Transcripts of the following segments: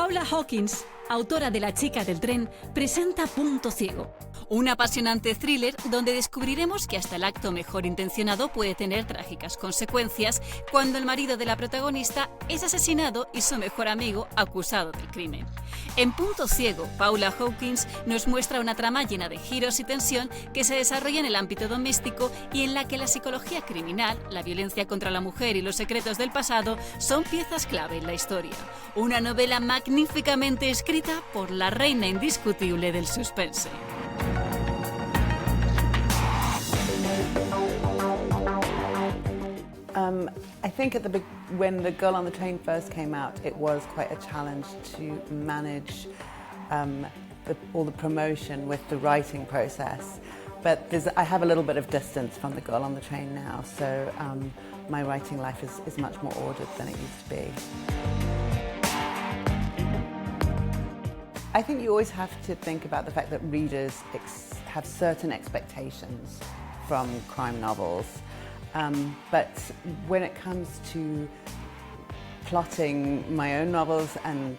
Paula Hawkins, autora de La chica del tren, presenta Punto ciego, un apasionante thriller donde descubriremos que hasta el acto mejor intencionado puede tener trágicas consecuencias cuando el marido de la protagonista es asesinado y su mejor amigo acusado del crimen. En Punto ciego, Paula Hawkins nos muestra una trama llena de giros y tensión que se desarrolla en el ámbito doméstico y en la que la psicología criminal, la violencia contra la mujer y los secretos del pasado son piezas clave en la historia. Una novela magníficamente escrita por la reina indiscutible del suspense. I think when The Girl on the Train first came out, it was quite a challenge to manage all the promotion with the writing process. But I have a little bit of distance from The Girl on the Train now, so my writing life is much more ordered than it used to be. I think you always have to think about the fact that readers have certain expectations from crime novels. But when it comes to plotting my own novels and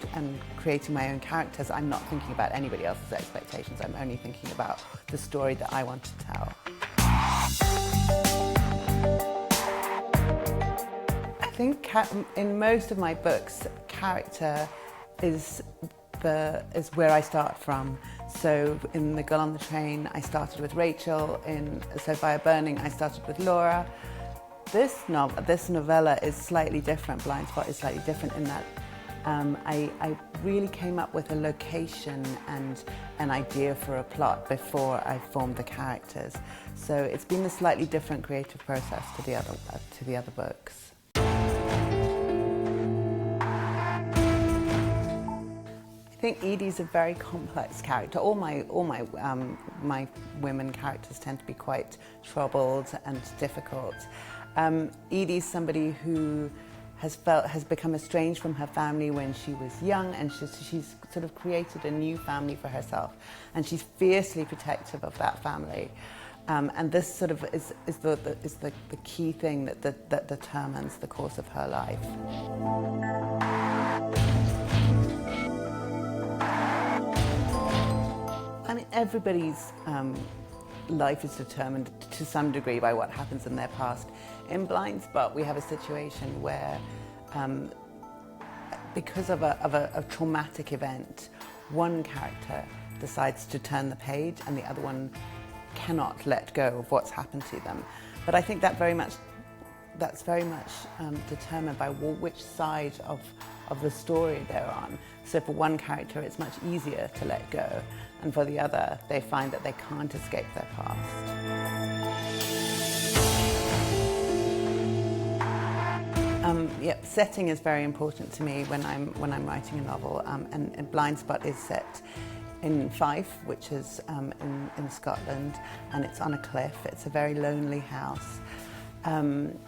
creating my own characters, I'm not thinking about anybody else's expectations. I'm only thinking about the story that I want to tell. I think in most of my books, character is where I start from. So in The Girl on the Train, I started with Rachel. In So Fire Burning, I started with Laura. This novella is slightly different. Blind Spot is slightly different in that I really came up with a location and an idea for a plot before I formed the characters. So it's been a slightly different creative process to the other books. I think Edie's a very complex character. All my women characters tend to be quite troubled and difficult. Edie's somebody who has become estranged from her family when she was young, and she's sort of created a new family for herself, and she's fiercely protective of that family. And this sort of is the key thing that determines the course of her life. I mean, everybody's life is determined to some degree by what happens in their past. In Blind Spot, we have a situation where, because of a traumatic event, one character decides to turn the page and the other one cannot let go of what's happened to them. But I think that's very much determined by which side of the story they're on. So for one character, it's much easier to let go, and for the other, they find that they can't escape their past. Setting is very important to me when I'm writing a novel, and Blind Spot is set in Fife, which is in Scotland, and it's on a cliff. It's a very lonely house, and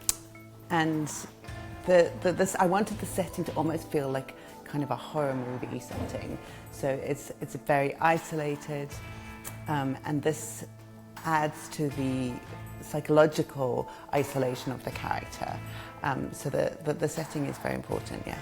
I wanted the setting to almost feel like kind of a horror movie setting. So it's very isolated, and this adds to the psychological isolation of the character. So the setting is very important, yes.